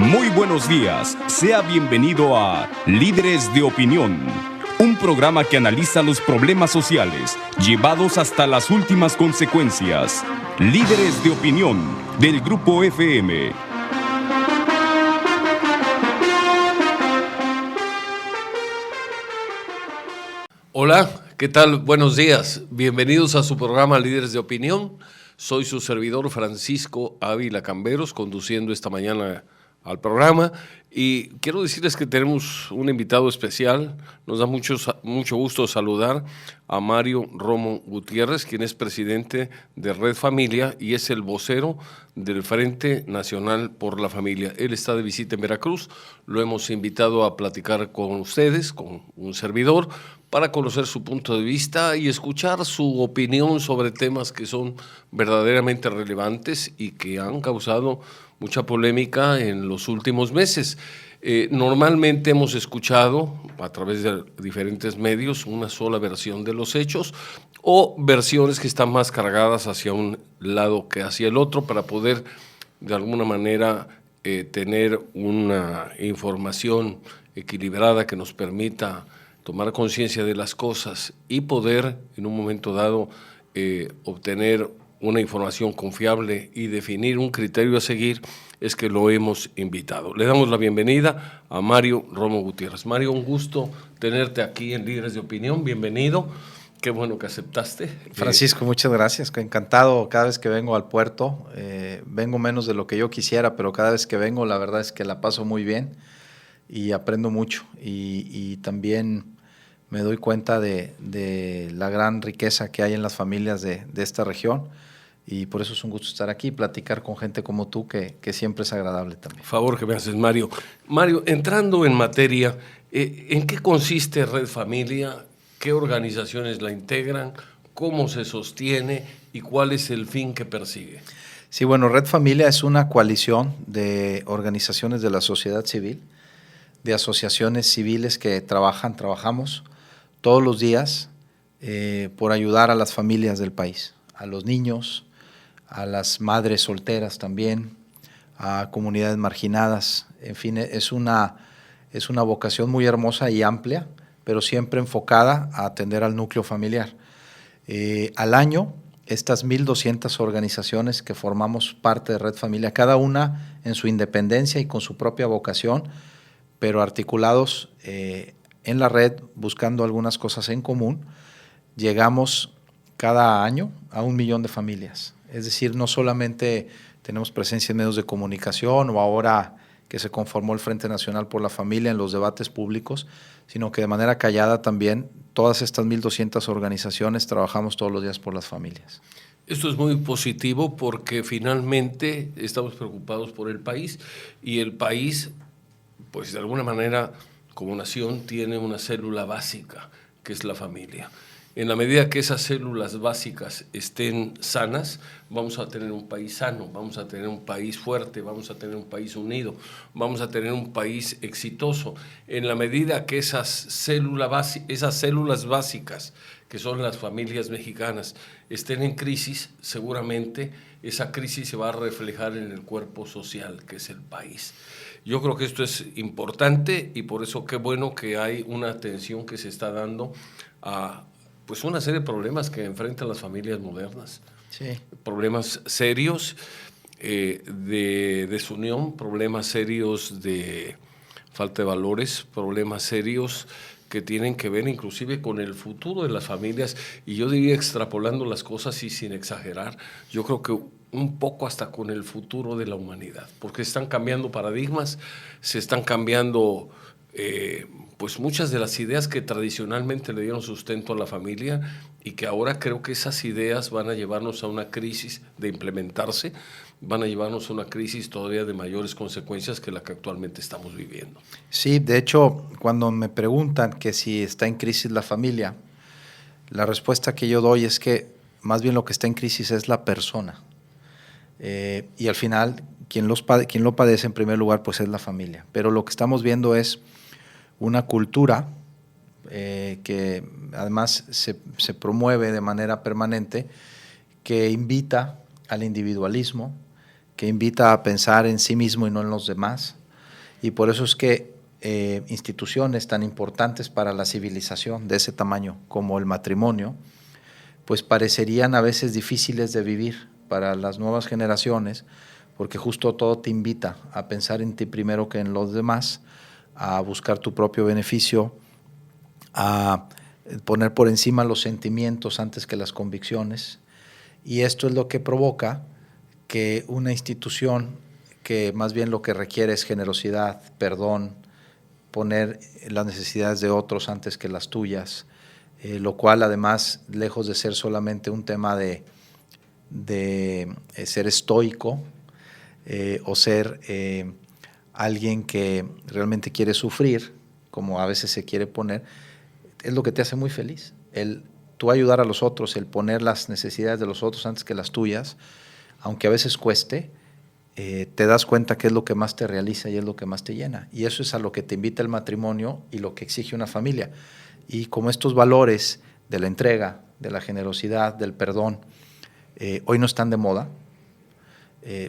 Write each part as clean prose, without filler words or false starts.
Muy buenos días, sea bienvenido a Líderes de Opinión, un programa que analiza los problemas sociales llevados hasta las últimas consecuencias. Líderes de Opinión del Grupo FM. Hola, ¿qué tal? Buenos días. Bienvenidos a su programa Líderes de Opinión. Soy su servidor Francisco Ávila Camberos, conduciendo esta mañana al programa, y quiero decirles que tenemos un invitado especial. Nos da mucho gusto saludar a Mario Romo Gutiérrez, quien es presidente de Red Familia y es el vocero del Frente Nacional por la Familia. Él está de visita en Veracruz, lo hemos invitado a platicar con ustedes, con un servidor, para conocer su punto de vista y escuchar su opinión sobre temas que son verdaderamente relevantes y que han causado mucha polémica en los últimos meses. Normalmente hemos escuchado a través de diferentes medios una sola versión de los hechos o versiones que están más cargadas hacia un lado que hacia el otro para poder de alguna manera tener una información equilibrada que nos permita tomar conciencia de las cosas y poder en un momento dado obtener una información confiable y definir un criterio a seguir. Es que lo hemos invitado. Le damos la bienvenida a Mario Romo Gutiérrez. Mario, un gusto tenerte aquí en Líderes de Opinión. Bienvenido. Qué bueno que aceptaste. Francisco, muchas gracias. Encantado cada vez que vengo al puerto. Vengo menos de lo que yo quisiera, pero cada vez que vengo la verdad es que la paso muy bien y aprendo mucho. Y también me doy cuenta de la gran riqueza que hay en las familias de esta región. Y por eso es un gusto estar aquí y platicar con gente como tú, que siempre es agradable también. Favor que me haces, Mario. Mario, entrando en materia, ¿en qué consiste Red Familia? ¿Qué organizaciones la integran? ¿Cómo se sostiene? ¿Y cuál es el fin que persigue? Sí, bueno, Red Familia es una coalición de organizaciones de la sociedad civil, de asociaciones civiles que trabajamos todos los días por ayudar a las familias del país, a los niños, a las madres solteras también, a comunidades marginadas. En fin, es una vocación muy hermosa y amplia, pero siempre enfocada a atender al núcleo familiar. Al año, estas 1,200 organizaciones que formamos parte de Red Familia, cada una en su independencia y con su propia vocación, pero articulados en la red, buscando algunas cosas en común, llegamos cada año a 1 millón de familias. Es decir, no solamente tenemos presencia en medios de comunicación o ahora que se conformó el Frente Nacional por la Familia en los debates públicos, sino que de manera callada también todas estas 1,200 organizaciones trabajamos todos los días por las familias. Esto es muy positivo porque finalmente estamos preocupados por el país y el país, pues de alguna manera, como nación, tiene una célula básica que es la familia. En la medida que esas células básicas estén sanas, vamos a tener un país sano, vamos a tener un país fuerte, vamos a tener un país unido, vamos a tener un país exitoso. En la medida que esas células básicas, que son las familias mexicanas, estén en crisis, seguramente esa crisis se va a reflejar en el cuerpo social, que es el país. Yo creo que esto es importante y por eso qué bueno que hay una atención que se está dando a pues una serie de problemas que enfrentan las familias modernas. Sí. Problemas serios de desunión, problemas serios de falta de valores, problemas serios que tienen que ver inclusive con el futuro de las familias, y yo diría extrapolando las cosas y sin exagerar, yo creo que un poco hasta con el futuro de la humanidad, porque están cambiando paradigmas, se están cambiando pues muchas de las ideas que tradicionalmente le dieron sustento a la familia y que ahora creo que esas ideas van a llevarnos a una crisis de implementarse, van a llevarnos a una crisis todavía de mayores consecuencias que la que actualmente estamos viviendo. Sí, de hecho, cuando me preguntan que si está en crisis la familia, la respuesta que yo doy es que más bien lo que está en crisis es la persona. Y al final, quien lo padece en primer lugar, pues es la familia. Pero lo que estamos viendo es una cultura que además se promueve de manera permanente, que invita al individualismo, que invita a pensar en sí mismo y no en los demás, Y por eso es que instituciones tan importantes para la civilización de ese tamaño como el matrimonio, pues parecerían a veces difíciles de vivir para las nuevas generaciones, porque justo todo te invita a pensar en ti primero que en los demás, a buscar tu propio beneficio, a poner por encima los sentimientos antes que las convicciones. Y esto es lo que provoca que una institución que más bien lo que requiere es generosidad, perdón, poner las necesidades de otros antes que las tuyas, lo cual además, lejos de ser solamente un tema de ser estoico o ser alguien que realmente quiere sufrir, como a veces se quiere poner, es lo que te hace muy feliz. El tú ayudar a los otros, el poner las necesidades de los otros antes que las tuyas, aunque a veces cueste, te das cuenta que es lo que más te realiza y es lo que más te llena. Y eso es a lo que te invita el matrimonio y lo que exige una familia. Y como estos valores de la entrega, de la generosidad, del perdón, hoy no están de moda,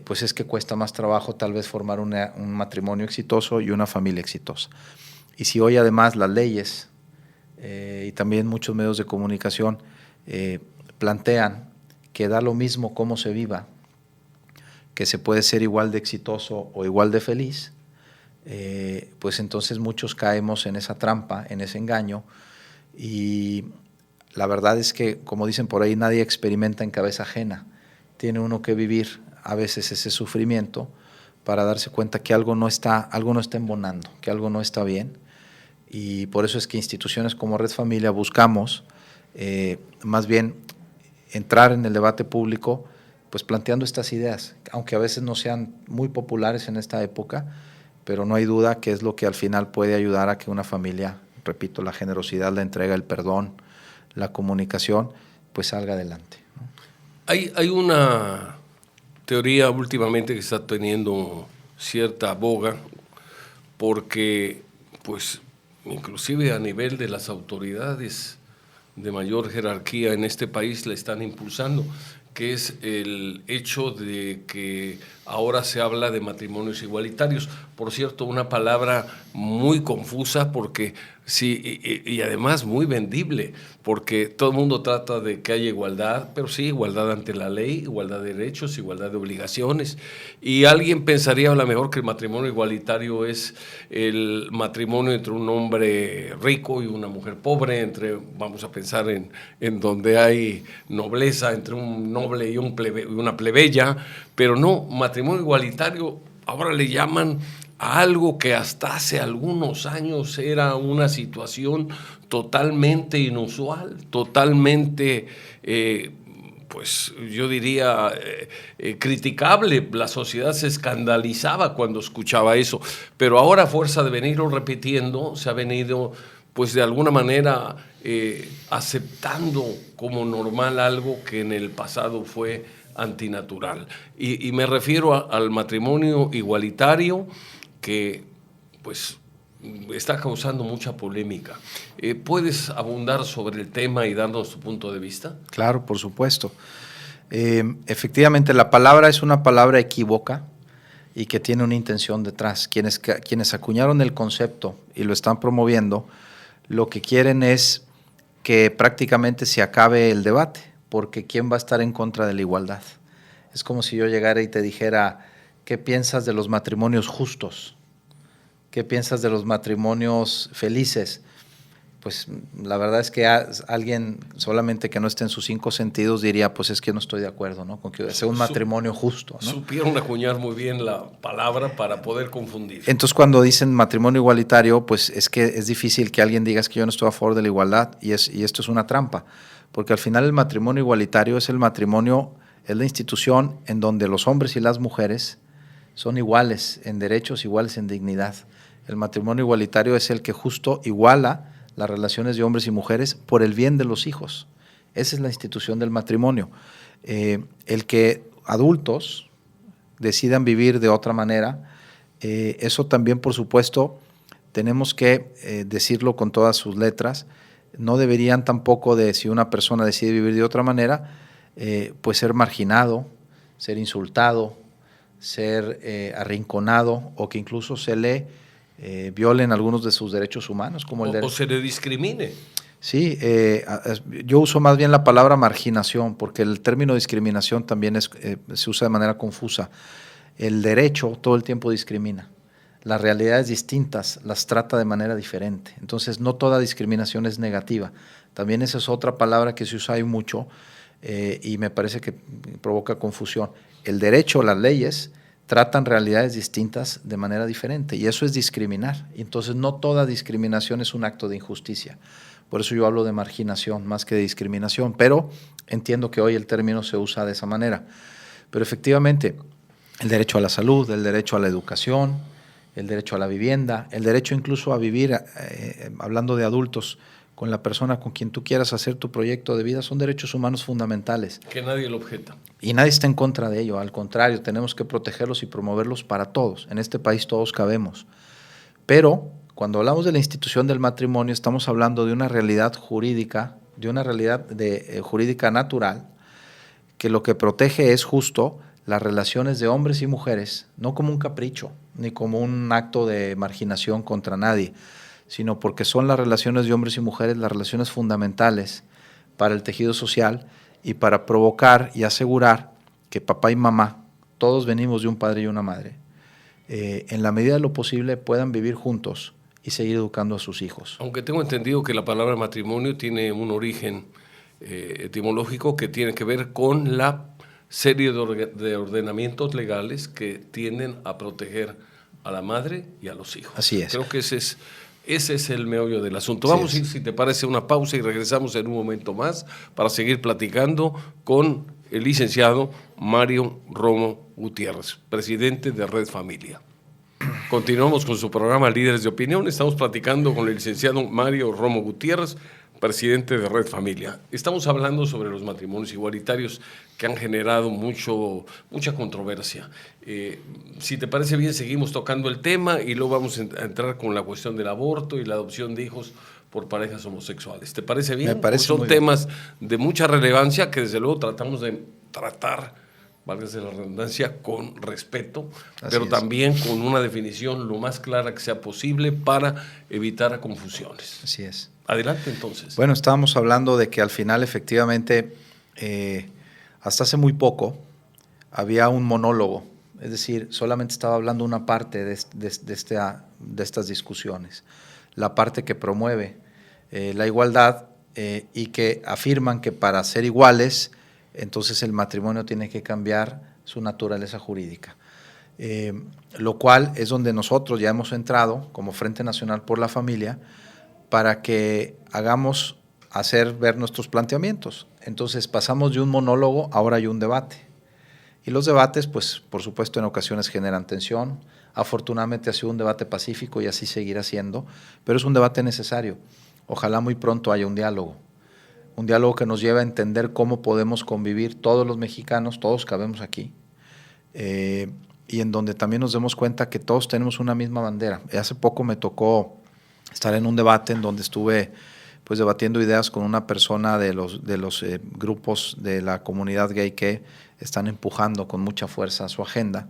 pues es que cuesta más trabajo tal vez formar un matrimonio exitoso y una familia exitosa. Y si hoy además las leyes y también muchos medios de comunicación plantean que da lo mismo cómo se viva, que se puede ser igual de exitoso o igual de feliz, pues entonces muchos caemos en esa trampa, en ese engaño, y la verdad es que, como dicen por ahí, nadie experimenta en cabeza ajena. Tiene uno que vivir a veces ese sufrimiento para darse cuenta que algo no está embonando, que algo no está bien, y por eso es que instituciones como Red Familia buscamos más bien entrar en el debate público, pues planteando estas ideas, aunque a veces no sean muy populares en esta época, pero no hay duda que es lo que al final puede ayudar a que una familia, repito, la generosidad, la entrega, el perdón, la comunicación, pues salga adelante, ¿no? Hay una teoría últimamente que está teniendo cierta boga, porque pues inclusive a nivel de las autoridades de mayor jerarquía en este país la están impulsando, que es el hecho de que ahora se habla de matrimonios igualitarios. Por cierto, una palabra muy confusa porque sí, y además muy vendible, porque todo el mundo trata de que haya igualdad, pero sí, igualdad ante la ley, igualdad de derechos, igualdad de obligaciones. Y alguien pensaría a lo mejor que el matrimonio igualitario es el matrimonio entre un hombre rico y una mujer pobre, vamos a pensar en donde hay nobleza, entre un noble y una plebeya, pero no, matrimonio igualitario ahora le llaman a algo que hasta hace algunos años era una situación totalmente inusual, totalmente, pues yo diría, criticable. La sociedad se escandalizaba cuando escuchaba eso, pero ahora a fuerza de venirlo repitiendo, se ha venido, pues de alguna manera, aceptando como normal algo que en el pasado fue antinatural. Y me refiero al matrimonio igualitario, que pues está causando mucha polémica. ¿Puedes abundar sobre el tema y darnos tu punto de vista? Claro, por supuesto. Efectivamente, la palabra es una palabra equívoca y que tiene una intención detrás. Quienes acuñaron el concepto y lo están promoviendo, lo que quieren es que prácticamente se acabe el debate, porque ¿quién va a estar en contra de la igualdad? Es como si yo llegara y te dijera, ¿qué piensas de los matrimonios justos? ¿Qué piensas de los matrimonios felices? Pues la verdad es que alguien solamente que no esté en sus 5 sentidos diría, pues es que no estoy de acuerdo, ¿no? Con que sea un matrimonio justo, ¿no? Supieron acuñar muy bien la palabra para poder confundir. Entonces cuando dicen matrimonio igualitario, pues es que es difícil que alguien diga que yo no estoy a favor de la igualdad, y esto es una trampa, porque al final el matrimonio igualitario es la institución en donde los hombres y las mujeres son iguales en derechos, iguales en dignidad. El matrimonio igualitario es el que justo iguala las relaciones de hombres y mujeres por el bien de los hijos. Esa es la institución del matrimonio. El que adultos decidan vivir de otra manera, eso también, por supuesto, tenemos que decirlo con todas sus letras. No deberían tampoco, si una persona decide vivir de otra manera, pues ser marginado, ser insultado, ser arrinconado o que incluso se le violen algunos de sus derechos humanos, como el derecho. O se le discrimine. Sí, yo uso más bien la palabra marginación, porque el término discriminación también se usa de manera confusa. El derecho todo el tiempo discrimina. Las realidades distintas las trata de manera diferente. Entonces, no toda discriminación es negativa. También esa es otra palabra que se usa ahí mucho y me parece que provoca confusión. El derecho, las leyes, tratan realidades distintas de manera diferente y eso es discriminar. Entonces, no toda discriminación es un acto de injusticia. Por eso yo hablo de marginación más que de discriminación, pero entiendo que hoy el término se usa de esa manera. Pero efectivamente, el derecho a la salud, el derecho a la educación, el derecho a la vivienda, el derecho incluso a vivir, hablando de adultos, con la persona con quien tú quieras hacer tu proyecto de vida, son derechos humanos fundamentales. Que nadie lo objeta. Y nadie está en contra de ello, al contrario, tenemos que protegerlos y promoverlos para todos. En este país todos cabemos. Pero cuando hablamos de la institución del matrimonio, estamos hablando de una realidad jurídica, de una realidad jurídica natural, que lo que protege es justo las relaciones de hombres y mujeres, no como un capricho, ni como un acto de marginación contra nadie, sino porque son las relaciones de hombres y mujeres las relaciones fundamentales para el tejido social y para provocar y asegurar que papá y mamá, todos venimos de un padre y una madre, en la medida de lo posible puedan vivir juntos y seguir educando a sus hijos. Aunque tengo entendido que la palabra matrimonio tiene un origen etimológico que tiene que ver con la serie de ordenamientos legales que tienden a proteger a la madre y a los hijos. Así es. Creo que ese es el meollo del asunto. Vamos a ir, si te parece, una pausa y regresamos en un momento más para seguir platicando con el licenciado Mario Romo Gutiérrez, presidente de Red Familia. Continuamos con su programa Líderes de Opinión. Estamos platicando con el licenciado Mario Romo Gutiérrez, presidente de Red Familia. Estamos hablando sobre los matrimonios igualitarios que han generado mucha controversia. Si te parece bien, seguimos tocando el tema y luego vamos a entrar con la cuestión del aborto y la adopción de hijos por parejas homosexuales. ¿Te parece bien? Me parece Pues son muy temas de mucha relevancia que desde luego tratamos de tratar, válgase la redundancia, con respeto, pero también con una definición lo más clara que sea posible para evitar confusiones. Así es. Adelante, entonces. Bueno, estábamos hablando de que al final, efectivamente, hasta hace muy poco, había un monólogo, es decir, solamente estaba hablando una parte de estas discusiones, la parte que promueve la igualdad y que afirman que para ser iguales, entonces el matrimonio tiene que cambiar su naturaleza jurídica. Lo cual es donde nosotros ya hemos entrado como Frente Nacional por la Familia para que hagamos ver nuestros planteamientos. Entonces pasamos de un monólogo, ahora hay un debate. Y los debates, pues por supuesto en ocasiones generan tensión. Afortunadamente ha sido un debate pacífico y así seguirá siendo, pero es un debate necesario. Ojalá muy pronto haya un diálogo que nos lleve a entender cómo podemos convivir todos los mexicanos, todos cabemos aquí, y en donde también nos demos cuenta que todos tenemos una misma bandera. Hace poco me tocó estar en un debate en donde estuve pues debatiendo ideas con una persona de los grupos de la comunidad gay que están empujando con mucha fuerza su agenda,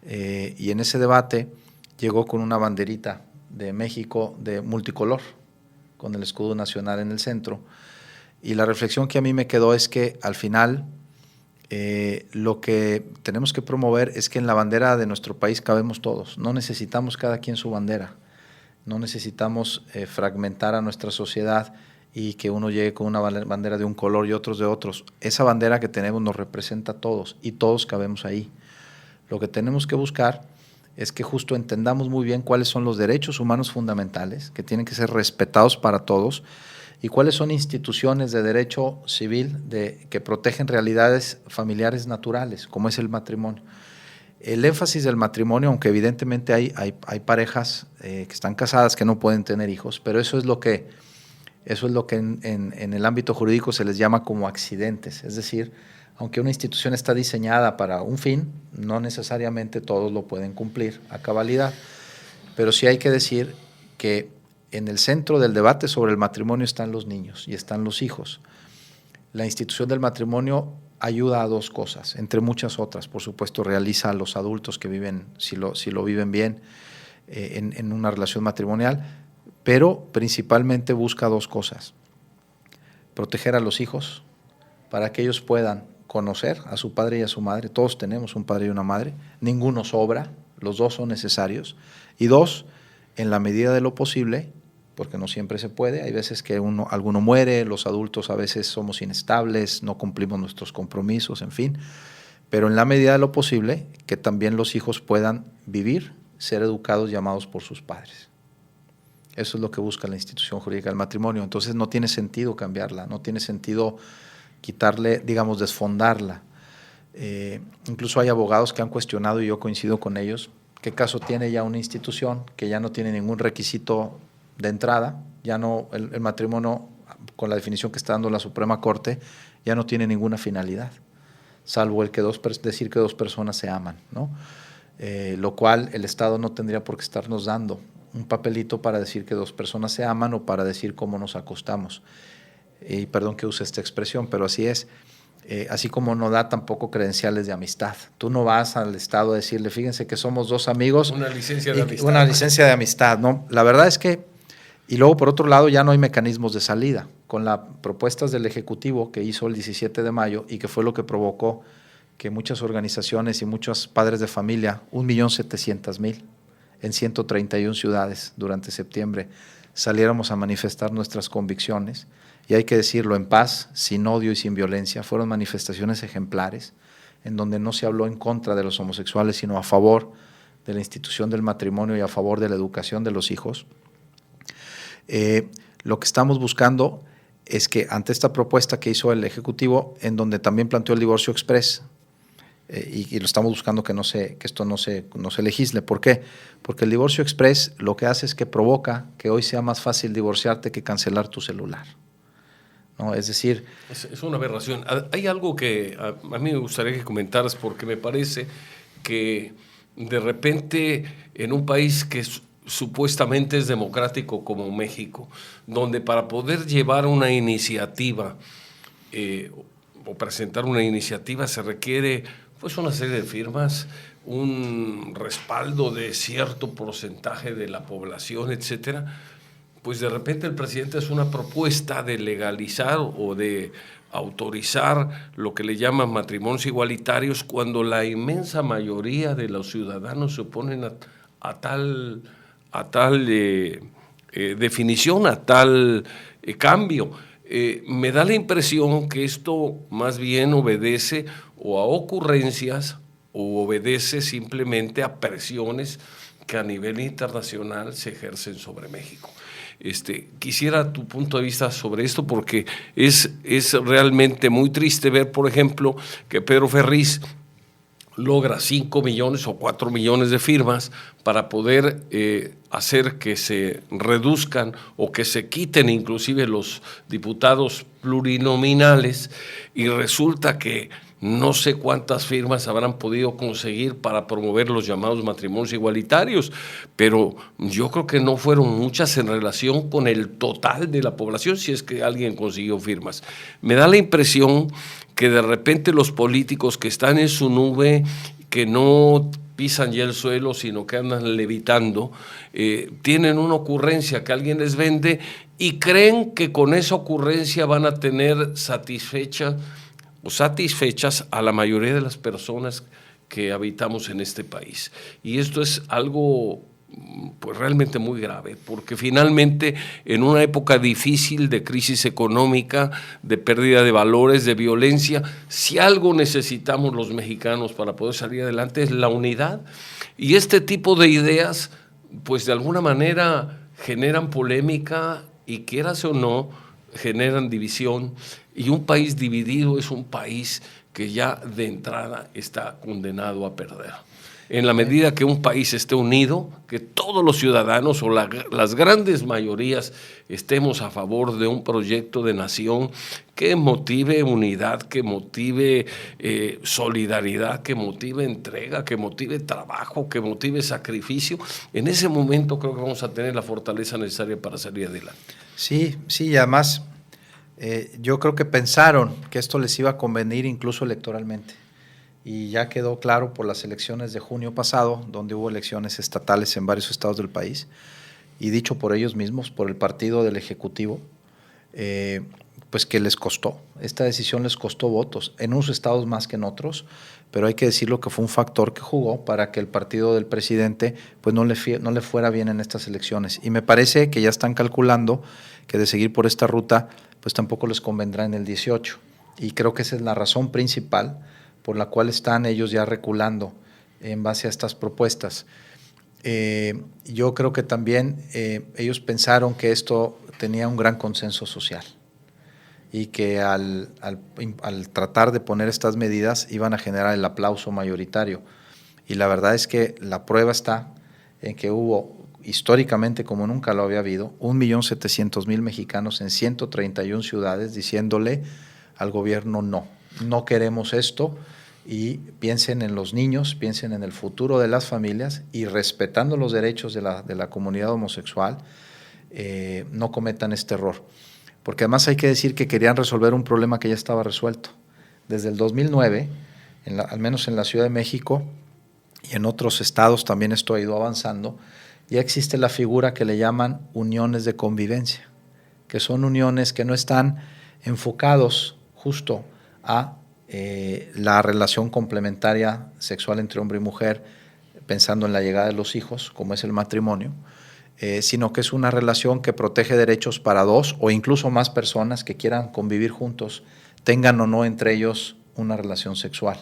y en ese debate llegó con una banderita de México de multicolor, con el escudo nacional en el centro, y la reflexión que a mí me quedó es que al final lo que tenemos que promover es que en la bandera de nuestro país cabemos todos, no necesitamos cada quien su bandera. No necesitamos fragmentar a nuestra sociedad y que uno llegue con una bandera de un color y otros de otros. Esa bandera que tenemos nos representa a todos y todos cabemos ahí. Lo que tenemos que buscar es que justo entendamos muy bien cuáles son los derechos humanos fundamentales que tienen que ser respetados para todos y cuáles son instituciones de derecho civil que protegen realidades familiares naturales, como es el matrimonio. El énfasis del matrimonio, aunque evidentemente hay parejas que están casadas que no pueden tener hijos, pero eso es lo que en el ámbito jurídico se les llama como accidentes. Es decir, aunque una institución está diseñada para un fin, no necesariamente todos lo pueden cumplir a cabalidad. Pero sí hay que decir que en el centro del debate sobre el matrimonio están los niños y están los hijos. La institución del matrimonio ayuda a dos cosas, entre muchas otras. Por supuesto, realiza a los adultos que viven, si lo viven bien, en una relación matrimonial, pero principalmente busca dos cosas: proteger a los hijos para que ellos puedan conocer a su padre y a su madre. Todos tenemos un padre y una madre, ninguno sobra, los dos son necesarios. Y dos, en la medida de lo posible, porque no siempre se puede, hay veces que alguno muere, los adultos a veces somos inestables, no cumplimos nuestros compromisos, en fin, pero en la medida de lo posible, que también los hijos puedan vivir, ser educados y amados por sus padres. Eso es lo que busca la institución jurídica del matrimonio. Entonces no tiene sentido cambiarla, no tiene sentido quitarle, digamos, desfondarla. Incluso hay abogados que han cuestionado, y yo coincido con ellos, qué caso tiene ya una institución que ya no tiene ningún requisito de entrada, ya no, el matrimonio, con la definición que está dando la Suprema Corte, ya no tiene ninguna finalidad, salvo el que decir que dos personas se aman, ¿no? Lo cual el Estado no tendría por qué estarnos dando un papelito para decir que dos personas se aman o para decir cómo nos acostamos. Y perdón que use esta expresión, pero así es. Así como no da tampoco credenciales de amistad. Tú no vas al Estado a decirle, fíjense que somos dos amigos. Una licencia de amistad. Una licencia de amistad, ¿no? La verdad es que, y luego por otro lado ya no hay mecanismos de salida. Con las propuestas del Ejecutivo que hizo el 17 de mayo y que fue lo que provocó que muchas organizaciones y muchos padres de familia, 1.700.000 en 131 ciudades durante septiembre, saliéramos a manifestar nuestras convicciones, y hay que decirlo en paz, sin odio y sin violencia. Fueron manifestaciones ejemplares en donde no se habló en contra de los homosexuales, sino a favor de la institución del matrimonio y a favor de la educación de los hijos. Lo que estamos buscando es que ante esta propuesta que hizo el Ejecutivo, en donde también planteó el divorcio exprés, y lo estamos buscando que esto no se legisle. ¿Por qué? Porque el divorcio exprés lo que hace es que provoca que hoy sea más fácil divorciarte que cancelar tu celular, ¿no? Es decir, es una aberración. Hay algo que a mí me gustaría que comentaras, porque me parece que de repente en un país que supuestamente es democrático como México, donde para poder llevar una iniciativa o presentar una iniciativa se requiere pues una serie de firmas, un respaldo de cierto porcentaje de la población, etcétera, pues de repente el presidente hace una propuesta de legalizar o de autorizar lo que le llaman matrimonios igualitarios, cuando la inmensa mayoría de los ciudadanos se oponen a tal definición, a tal cambio. Me da la impresión que esto más bien obedece o a ocurrencias o obedece simplemente a presiones que a nivel internacional se ejercen sobre México. Quisiera tu punto de vista sobre esto, porque es realmente muy triste ver, por ejemplo, que Pedro Ferriz logra 5 millones o 4 millones de firmas para poder hacer que se reduzcan o que se quiten inclusive los diputados plurinominales, y resulta que no sé cuántas firmas habrán podido conseguir para promover los llamados matrimonios igualitarios, pero yo creo que no fueron muchas en relación con el total de la población, si es que alguien consiguió firmas. Me da la impresión que de repente los políticos que están en su nube, que no pisan ya el suelo, sino que andan levitando, tienen una ocurrencia que alguien les vende y creen que con esa ocurrencia van a tener satisfechas a la mayoría de las personas que habitamos en este país. Y esto es algo pues realmente muy grave, porque finalmente en una época difícil de crisis económica, de pérdida de valores, de violencia, si algo necesitamos los mexicanos para poder salir adelante es la unidad, y este tipo de ideas pues de alguna manera generan polémica y, quieras o no, generan división, y un país dividido es un país que ya de entrada está condenado a perder. En la medida que un país esté unido, que todos los ciudadanos o las grandes mayorías estemos a favor de un proyecto de nación que motive unidad, que motive solidaridad, que motive entrega, que motive trabajo, que motive sacrificio, en ese momento creo que vamos a tener la fortaleza necesaria para salir adelante. Sí, y además Yo creo que pensaron que esto les iba a convenir incluso electoralmente. Y ya quedó claro por las elecciones de junio pasado, donde hubo elecciones estatales en varios estados del país, y dicho por ellos mismos, por el partido del Ejecutivo, pues que les costó. Esta decisión les costó votos, en unos estados más que en otros, pero hay que decirlo que fue un factor que jugó para que el partido del presidente pues no le fuera bien en estas elecciones. Y me parece que ya están calculando que de seguir por esta ruta, pues tampoco les convendrá en el 18. Y creo que esa es la razón principal por la cual están ellos ya reculando en base a estas propuestas. Yo creo que también ellos pensaron que esto tenía un gran consenso social y que al tratar de poner estas medidas iban a generar el aplauso mayoritario. Y la verdad es que la prueba está en que hubo, históricamente como nunca lo había habido, 1.700.000 mexicanos en 131 ciudades diciéndole al gobierno no queremos esto, y piensen en los niños, piensen en el futuro de las familias y respetando los derechos de la comunidad homosexual, no cometan este error. Porque además hay que decir que querían resolver un problema que ya estaba resuelto. Desde el 2009, al menos en la Ciudad de México y en otros estados también esto ha ido avanzando, ya existe la figura que le llaman uniones de convivencia, que son uniones que no están enfocados justo a la relación complementaria sexual entre hombre y mujer, pensando en la llegada de los hijos, como es el matrimonio, sino que es una relación que protege derechos para dos o incluso más personas que quieran convivir juntos, tengan o no entre ellos una relación sexual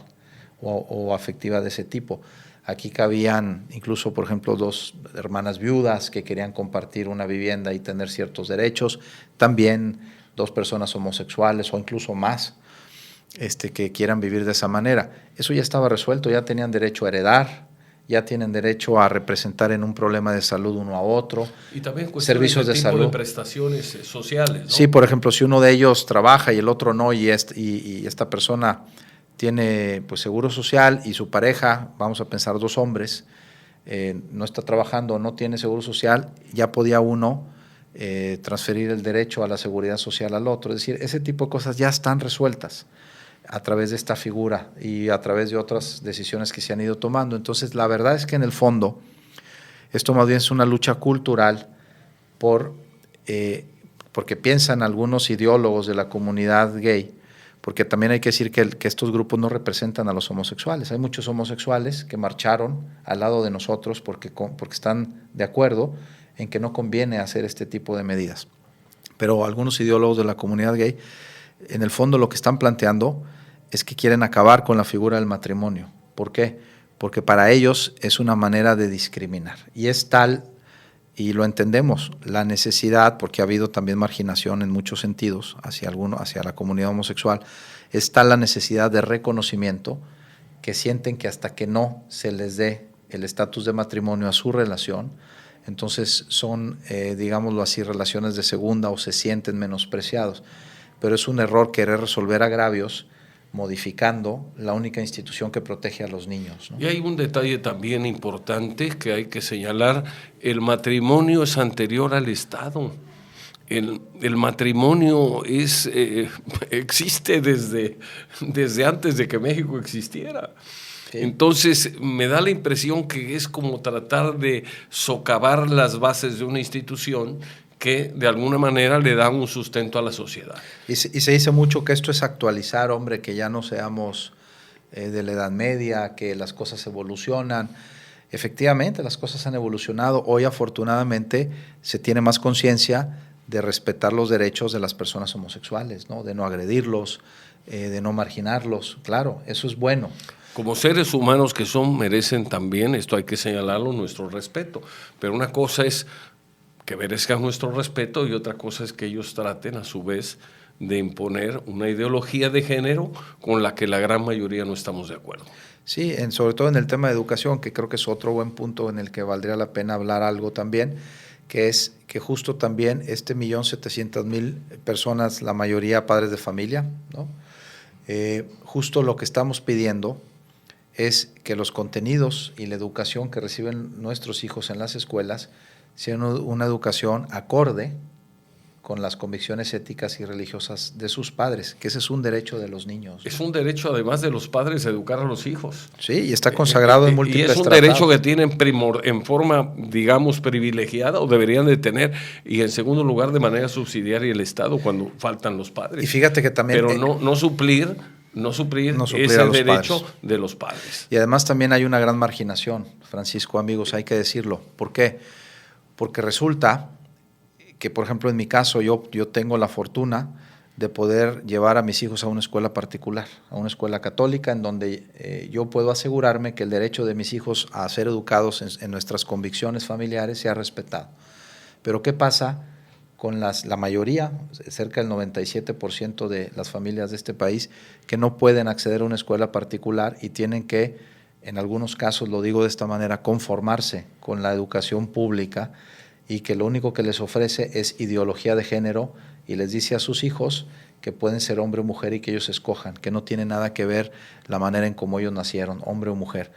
o afectiva de ese tipo. Aquí cabían incluso, por ejemplo, 2 hermanas viudas que querían compartir una vivienda y tener ciertos derechos, también 2 personas homosexuales o incluso más que quieran vivir de esa manera. Eso ya estaba resuelto, ya tenían derecho a heredar, ya tienen derecho a representar en un problema de salud uno a otro. Y también servicios de salud, de prestaciones sociales, ¿no? Sí, por ejemplo, si uno de ellos trabaja y el otro no, y esta persona tiene pues seguro social y su pareja, vamos a pensar 2 hombres, no está trabajando, no tiene seguro social, ya podía uno transferir el derecho a la seguridad social al otro. Es decir, ese tipo de cosas ya están resueltas a través de esta figura y a través de otras decisiones que se han ido tomando. Entonces, la verdad es que en el fondo, esto más bien es una lucha cultural porque piensan algunos ideólogos de la comunidad gay, porque también hay que decir que estos grupos no representan a los homosexuales. Hay muchos homosexuales que marcharon al lado de nosotros porque están de acuerdo en que no conviene hacer este tipo de medidas. Pero algunos ideólogos de la comunidad gay, en el fondo lo que están planteando es que quieren acabar con la figura del matrimonio. ¿Por qué? Porque para ellos es una manera de discriminar. Y es tal, y lo entendemos, la necesidad, porque ha habido también marginación en muchos sentidos hacia la comunidad homosexual, es tal la necesidad de reconocimiento que sienten que hasta que no se les dé el estatus de matrimonio a su relación, entonces son, digámoslo así, relaciones de segunda o se sienten menospreciados. Pero es un error querer resolver agravios modificando la única institución que protege a los niños, ¿no? Y hay un detalle también importante que hay que señalar: el matrimonio es anterior al Estado. El matrimonio existe desde antes de que México existiera. Sí. Entonces, me da la impresión que es como tratar de socavar las bases de una institución que de alguna manera le dan un sustento a la sociedad. Y se dice mucho que esto es actualizar, hombre, que ya no seamos de la Edad Media, que las cosas evolucionan. Efectivamente, las cosas han evolucionado. Hoy, afortunadamente, se tiene más conciencia de respetar los derechos de las personas homosexuales, ¿no? De no agredirlos, de no marginarlos. Claro, eso es bueno. Como seres humanos que son, merecen también, esto hay que señalarlo, nuestro respeto. Pero una cosa es que merezcan nuestro respeto y otra cosa es que ellos traten a su vez de imponer una ideología de género con la que la gran mayoría no estamos de acuerdo. Sí, sobre todo en el tema de educación, que creo que es otro buen punto en el que valdría la pena hablar algo también, que es que justo también 1.700.000 personas, la mayoría padres de familia, ¿no? Justo lo que estamos pidiendo es que los contenidos y la educación que reciben nuestros hijos en las escuelas sea una educación acorde con las convicciones éticas y religiosas de sus padres, que ese es un derecho de los niños. Es un derecho, además de los padres, educar a los hijos. Sí, y está consagrado en múltiples tratados. Y es un tratados. derecho que tienen en forma, digamos, privilegiada, o deberían de tener, y en segundo lugar, de manera subsidiaria el Estado cuando faltan los padres. Y fíjate que también... Pero no suplir ese derecho de los padres. Y además también hay una gran marginación, Francisco, amigos, hay que decirlo. ¿Por qué? Porque resulta que, por ejemplo, en mi caso, yo tengo la fortuna de poder llevar a mis hijos a una escuela particular, a una escuela católica, en donde yo puedo asegurarme que el derecho de mis hijos a ser educados en nuestras convicciones familiares sea respetado. Pero ¿qué pasa con la mayoría, cerca del 97% de las familias de este país, que no pueden acceder a una escuela particular y tienen que, en algunos casos, lo digo de esta manera, conformarse con la educación pública, y que lo único que les ofrece es ideología de género y les dice a sus hijos que pueden ser hombre o mujer y que ellos escojan, que no tiene nada que ver la manera en cómo ellos nacieron, hombre o mujer,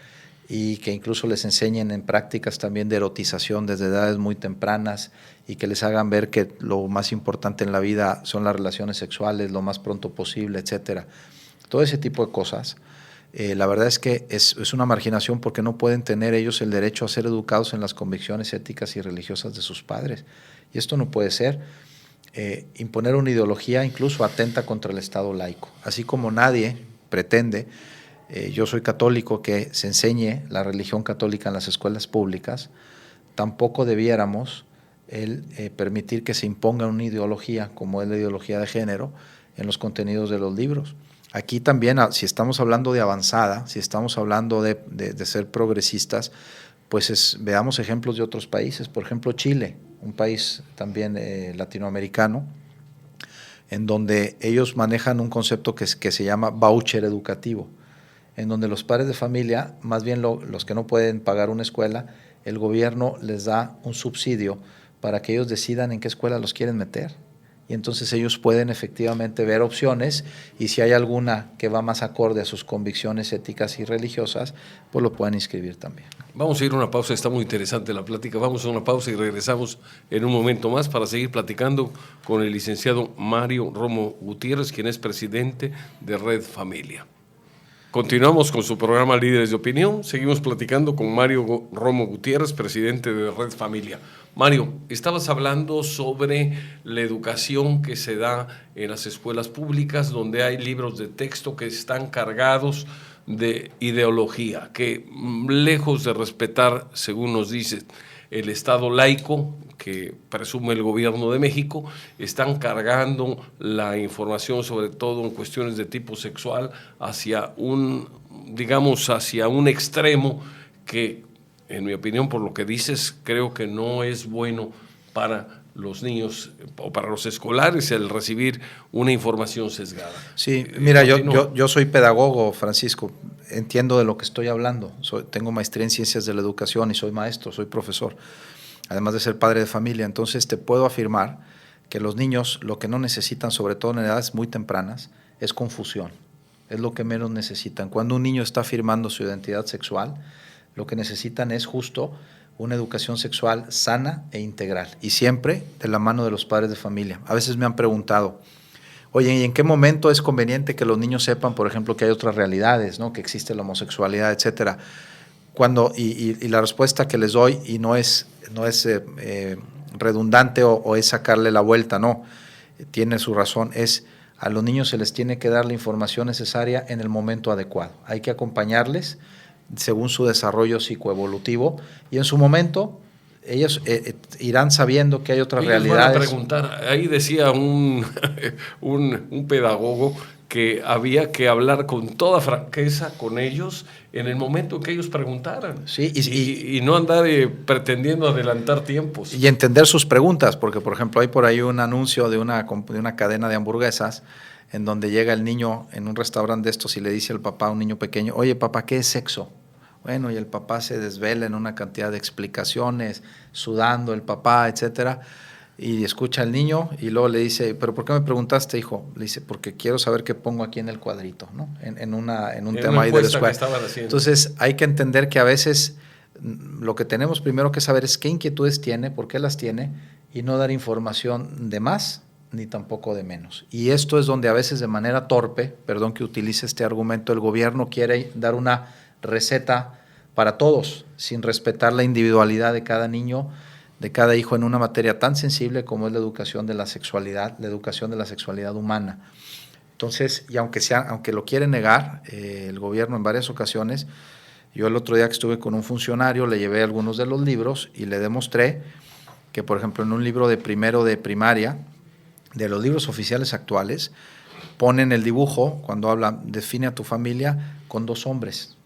y que incluso les enseñen en prácticas también de erotización desde edades muy tempranas y que les hagan ver que lo más importante en la vida son las relaciones sexuales lo más pronto posible, etcétera. Todo ese tipo de cosas. La verdad es que es una marginación porque no pueden tener ellos el derecho a ser educados en las convicciones éticas y religiosas de sus padres. Y esto no puede ser. Imponer una ideología incluso atenta contra el Estado laico. Así como nadie pretende, yo soy católico, que se enseñe la religión católica en las escuelas públicas, tampoco debiéramos permitir que se imponga una ideología como es la ideología de género en los contenidos de los libros. Aquí también, si estamos hablando de avanzada, si estamos hablando de ser progresistas, pues veamos ejemplos de otros países. Por ejemplo, Chile, un país también latinoamericano, en donde ellos manejan un concepto que se llama voucher educativo, en donde los padres de familia, más bien los que no pueden pagar una escuela, el gobierno les da un subsidio para que ellos decidan en qué escuela los quieren meter. Y entonces ellos pueden efectivamente ver opciones y si hay alguna que va más acorde a sus convicciones éticas y religiosas, pues lo pueden inscribir también. Vamos a ir a una pausa, está muy interesante la plática. Vamos a una pausa y regresamos en un momento más para seguir platicando con el licenciado Mario Romo Gutiérrez, quien es presidente de Red Familia. Continuamos con su programa Líderes de Opinión. Seguimos platicando con Mario Romo Gutiérrez, presidente de Red Familia. Mario, estabas hablando sobre la educación que se da en las escuelas públicas, donde hay libros de texto que están cargados de ideología, que lejos de respetar, según nos dice, el Estado laico que presume el gobierno de México, están cargando la información, sobre todo en cuestiones de tipo sexual, hacia un extremo que, en mi opinión, por lo que dices, creo que no es bueno para los niños o para los escolares el recibir una información sesgada. Sí, mira, yo soy pedagogo, Francisco, entiendo de lo que estoy hablando. Tengo maestría en ciencias de la educación y soy maestro, soy profesor, además de ser padre de familia. Entonces te puedo afirmar que los niños lo que no necesitan, sobre todo en edades muy tempranas, es confusión. Es lo que menos necesitan. Cuando un niño está afirmando su identidad sexual, lo que necesitan es justo una educación sexual sana e integral, y siempre de la mano de los padres de familia. A veces me han preguntado, oye, ¿y en qué momento es conveniente que los niños sepan, por ejemplo, que hay otras realidades, ¿no? Que existe la homosexualidad, etcétera? Y la respuesta que les doy, y no es redundante o es sacarle la vuelta, no, tiene su razón, es a los niños se les tiene que dar la información necesaria en el momento adecuado. Hay que acompañarles según su desarrollo psicoevolutivo, y en su momento ellos irán sabiendo que hay otras realidades. Van a preguntar, ahí decía un pedagogo que había que hablar con toda franqueza con ellos en el momento que ellos preguntaran. Sí, y no andar pretendiendo adelantar tiempos. Y entender sus preguntas, porque por ejemplo hay por ahí un anuncio de una cadena de hamburguesas en donde llega el niño en un restaurante de estos y le dice al papá, un niño pequeño, oye papá, ¿qué es sexo? Bueno, y el papá se desvela en una cantidad de explicaciones, sudando el papá, etcétera, y escucha al niño y luego le dice, ¿pero por qué me preguntaste, hijo? Le dice, porque quiero saber qué pongo aquí en el cuadrito, ¿no? En un tema ahí de la escuela. Entonces hay que entender que a veces lo que tenemos primero que saber es qué inquietudes tiene, por qué las tiene, y no dar información de más ni tampoco de menos. Y esto es donde a veces de manera torpe, perdón que utilice este argumento, el gobierno quiere dar una receta para todos, sin respetar la individualidad de cada niño, de cada hijo en una materia tan sensible como es la educación de la sexualidad humana. Entonces, y aunque lo quiere negar el gobierno en varias ocasiones, yo el otro día que estuve con un funcionario le llevé algunos de los libros y le demostré que, por ejemplo, en un libro de primero de primaria, de los libros oficiales actuales, ponen el dibujo, cuando hablan, define a tu familia, con 2 hombres,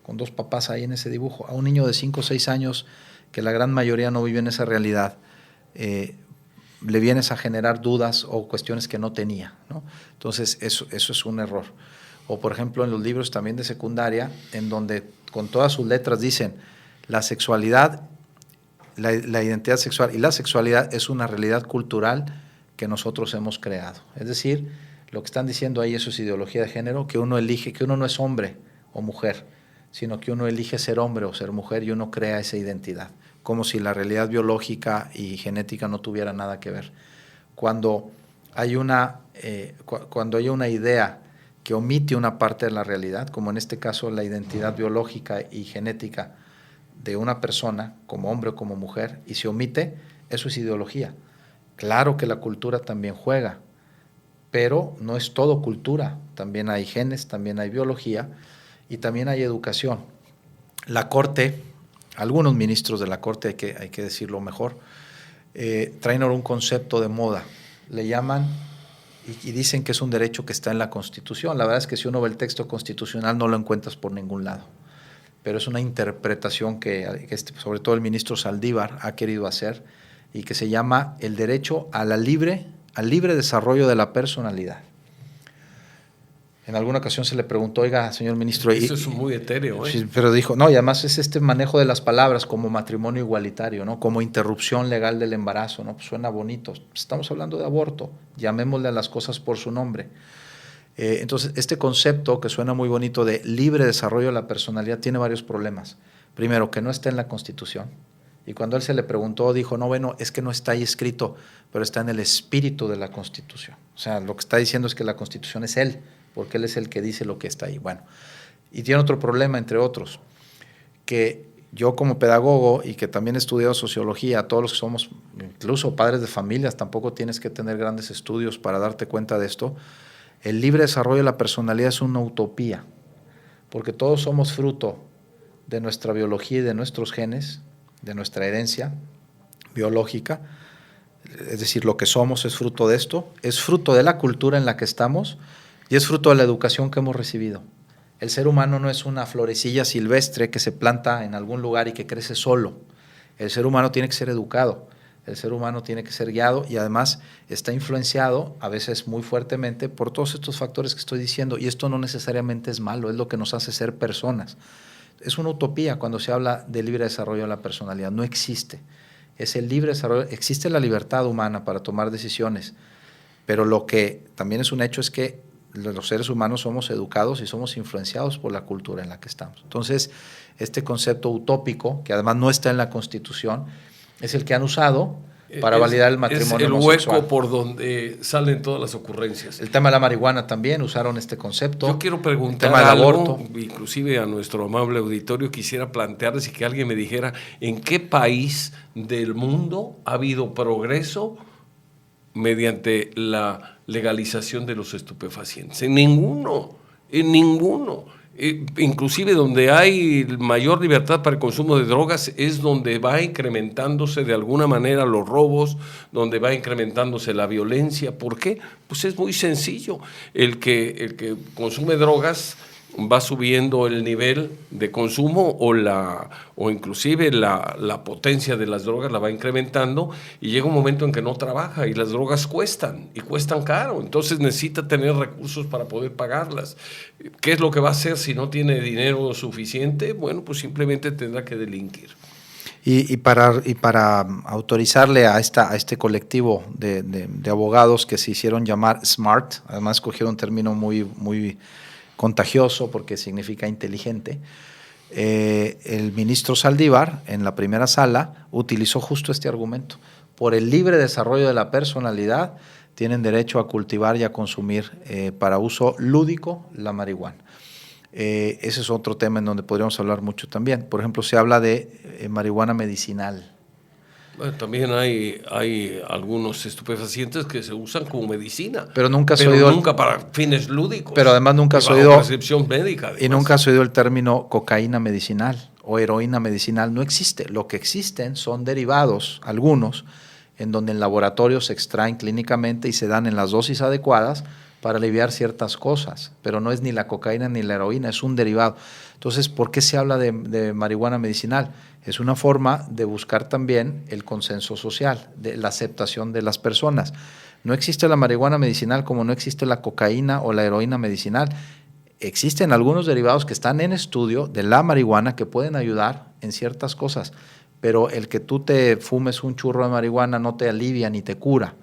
con 2 papás ahí en ese dibujo. A un niño de 5 o 6 años, que la gran mayoría no vive en esa realidad, le vienes a generar dudas o cuestiones que no tenía, ¿no? Entonces, eso es un error. O, por ejemplo, en los libros también de secundaria, en donde con todas sus letras dicen la sexualidad, la identidad sexual y la sexualidad es una realidad cultural que nosotros hemos creado. Es decir, lo que están diciendo ahí, eso es ideología de género, que uno elige, que uno no es hombre o mujer, sino que uno elige ser hombre o ser mujer y uno crea esa identidad, como si la realidad biológica y genética no tuviera nada que ver. Cuando hay una idea que omite una parte de la realidad, como en este caso la identidad biológica y genética de una persona, como hombre o como mujer, y se omite, eso es ideología. Claro que la cultura también juega, pero no es todo cultura. También hay genes, también hay biología y también hay educación. La Corte, algunos ministros de la Corte, hay que decirlo mejor, traen ahora un concepto de moda. Le llaman y dicen que es un derecho que está en la Constitución. La verdad es que si uno ve el texto constitucional no lo encuentras por ningún lado. Pero es una interpretación que sobre todo el ministro Saldívar ha querido hacer, y que se llama el derecho al libre desarrollo de la personalidad. En alguna ocasión se le preguntó, oiga, señor ministro… Eso es muy etéreo, ¿eh? Sí, pero dijo, no, y además es este manejo de las palabras como matrimonio igualitario, ¿no? Como interrupción legal del embarazo, ¿no? Pues suena bonito. Estamos hablando de aborto, llamémosle a las cosas por su nombre. Entonces, este concepto que suena muy bonito de libre desarrollo de la personalidad tiene varios problemas. Primero, que no está en la Constitución. Y cuando él se le preguntó, dijo, no, bueno, es que no está ahí escrito, pero está en el espíritu de la Constitución. O sea, lo que está diciendo es que la Constitución es él, porque él es el que dice lo que está ahí. Bueno, y tiene otro problema, entre otros, que yo como pedagogo y que también he estudiado sociología, todos los que somos, incluso padres de familias, tampoco tienes que tener grandes estudios para darte cuenta de esto, el libre desarrollo de la personalidad es una utopía, porque todos somos fruto de nuestra biología y de nuestros genes, de nuestra herencia biológica, es decir, lo que somos es fruto de esto, es fruto de la cultura en la que estamos y es fruto de la educación que hemos recibido. El ser humano no es una florecilla silvestre que se planta en algún lugar y que crece solo. El ser humano tiene que ser educado, el ser humano tiene que ser guiado y además está influenciado, a veces muy fuertemente, por todos estos factores que estoy diciendo, y esto no necesariamente es malo, es lo que nos hace ser personas. Es una utopía cuando se habla de libre desarrollo de la personalidad, no existe. Es el libre desarrollo, existe la libertad humana para tomar decisiones, pero lo que también es un hecho es que los seres humanos somos educados y somos influenciados por la cultura en la que estamos. Entonces, este concepto utópico, que además no está en la Constitución, es el que han usado para validar el matrimonio homosexual. Es el hueco por donde salen todas las ocurrencias. El tema de la marihuana también, usaron este concepto. Yo quiero preguntar el tema del aborto. Inclusive a nuestro amable auditorio, quisiera plantearles y que alguien me dijera en qué país del mundo ha habido progreso mediante la legalización de los estupefacientes. En ninguno. Inclusive donde hay mayor libertad para el consumo de drogas es donde va incrementándose de alguna manera los robos, donde va incrementándose la violencia. ¿Por qué? Pues es muy sencillo. El que consume drogas va subiendo el nivel de consumo o inclusive la potencia de las drogas la va incrementando y llega un momento en que no trabaja y las drogas cuestan y cuestan caro, entonces necesita tener recursos para poder pagarlas. ¿Qué es lo que va a hacer si no tiene dinero suficiente? Bueno, pues simplemente tendrá que delinquir. Y para autorizarle a este colectivo de abogados que se hicieron llamar SMART, además escogieron un término muy contagioso porque significa inteligente, el ministro Saldívar en la primera sala utilizó justo este argumento. por el libre desarrollo de la personalidad, tienen derecho a cultivar y a consumir para uso lúdico la marihuana. Ese es otro tema en donde podríamos hablar mucho también. Por ejemplo, se habla de marihuana medicinal. Bueno, también hay algunos estupefacientes que se usan como medicina. Pero nunca has oído... nunca para fines lúdicos. Pero además nunca has oído... prescripción médica. Además. Y nunca has oído el término cocaína medicinal o heroína medicinal. No existe. Lo que existen son derivados, algunos, en donde en laboratorio se extraen clínicamente y se dan en las dosis adecuadas para aliviar ciertas cosas, pero no es ni la cocaína ni la heroína, es un derivado. Entonces, ¿por qué se habla de marihuana medicinal? Es una forma de buscar también el consenso social, de la aceptación de las personas. No existe la marihuana medicinal como no existe la cocaína o la heroína medicinal. Existen algunos derivados que están en estudio de la marihuana que pueden ayudar en ciertas cosas, pero el que tú te fumes un churro de marihuana no te alivia ni te cura.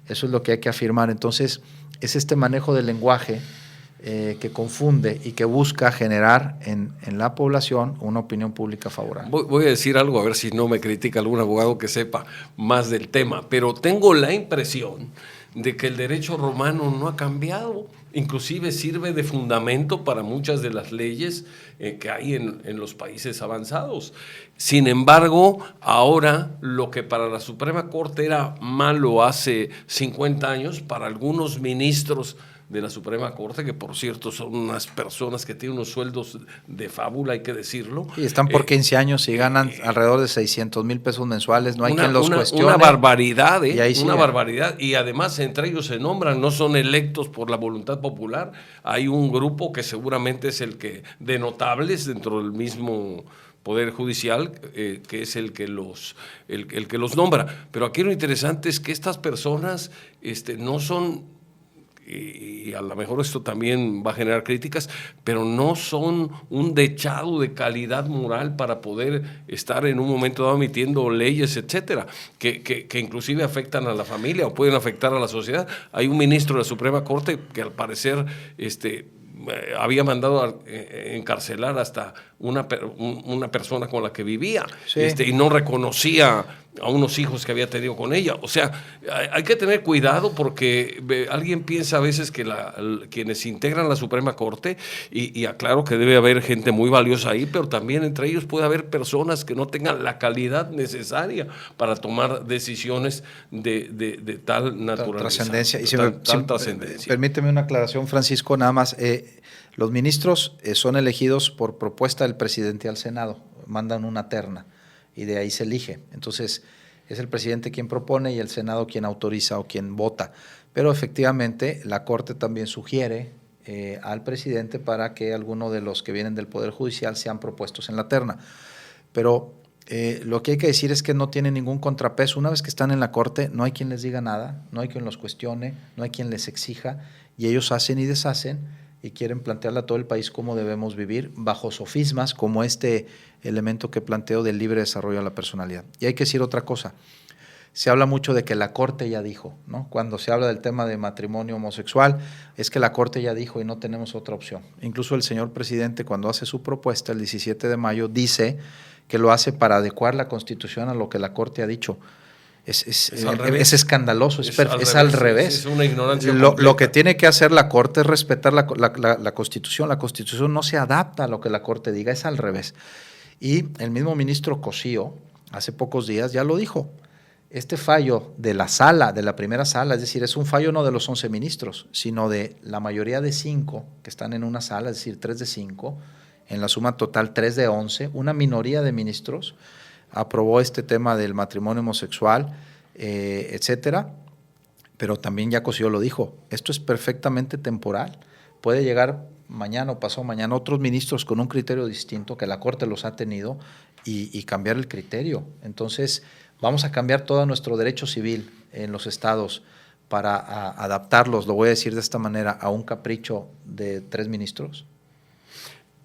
Eso es lo que hay que afirmar. Entonces, es este manejo del lenguaje que confunde y que busca generar en la población una opinión pública favorable. Voy a decir algo, a ver si no me critica algún abogado que sepa más del tema, pero tengo la impresión de que el derecho romano no ha cambiado, inclusive sirve de fundamento para muchas de las leyes que hay en los países avanzados. Sin embargo, ahora lo que para la Suprema Corte era malo hace 50 años, para algunos ministros de la Suprema Corte, que por cierto son unas personas que tienen unos sueldos de fábula, hay que decirlo. Y están por 15 años y ganan alrededor de 600,000 pesos mensuales, no hay quien los cuestione. Una barbaridad, una barbaridad. Y además entre ellos se nombran, no son electos por la voluntad popular. Hay un grupo que seguramente es el que, de notables dentro del mismo Poder Judicial, que es el que los nombra. Pero aquí lo interesante es que estas personas no son... y a lo mejor esto también va a generar críticas, pero no son un dechado de calidad moral para poder estar en un momento dado emitiendo leyes, etcétera, que inclusive afectan a la familia o pueden afectar a la sociedad. Hay un ministro de la Suprema Corte que al parecer había mandado a encarcelar hasta una persona con la que vivía, sí. Y no reconocía a unos hijos que había tenido con ella. O sea, hay que tener cuidado porque alguien piensa a veces que quienes integran la Suprema Corte, y aclaro que debe haber gente muy valiosa ahí, pero también entre ellos puede haber personas que no tengan la calidad necesaria para tomar decisiones de tal naturaleza. Trascendencia. Y tal trascendencia. Permíteme una aclaración, Francisco, nada más. Los ministros son elegidos por propuesta del presidente al Senado, mandan una terna y de ahí se elige. Entonces, es el presidente quien propone y el Senado quien autoriza o quien vota. Pero efectivamente, la Corte también sugiere al presidente para que alguno de los que vienen del Poder Judicial sean propuestos en la terna. Pero lo que hay que decir es que no tienen ningún contrapeso. Una vez que están en la Corte, no hay quien les diga nada, no hay quien los cuestione, no hay quien les exija, y ellos hacen y deshacen y quieren plantearle a todo el país cómo debemos vivir bajo sofismas como este elemento que planteo del libre desarrollo de la personalidad. Y hay que decir otra cosa. Se habla mucho de que la Corte ya dijo, ¿no? Cuando se habla del tema de matrimonio homosexual, es que la Corte ya dijo y no tenemos otra opción. Incluso el señor presidente, cuando hace su propuesta el 17 de mayo, dice que lo hace para adecuar la Constitución a lo que la Corte ha dicho. Es escandaloso, es al revés. Es una ignorancia lo que tiene que hacer la Corte es respetar la Constitución. La Constitución no se adapta a lo que la Corte diga, es al revés. Y el mismo ministro Cosío, hace pocos días, ya lo dijo. Este fallo de la sala, de la primera sala, es decir, es un fallo no de los 11 ministros, sino de la mayoría de 5 que están en una sala, es decir, 3 de 5, en la suma total 3 de 11, una minoría de ministros aprobó este tema del matrimonio homosexual, etcétera, pero también ya Cosío lo dijo, esto es perfectamente temporal, puede llegar mañana o pasado mañana otros ministros con un criterio distinto, que la Corte los ha tenido, y cambiar el criterio. Entonces, vamos a cambiar todo nuestro derecho civil en los estados para adaptarlos, lo voy a decir de esta manera, a un capricho de 3 ministros.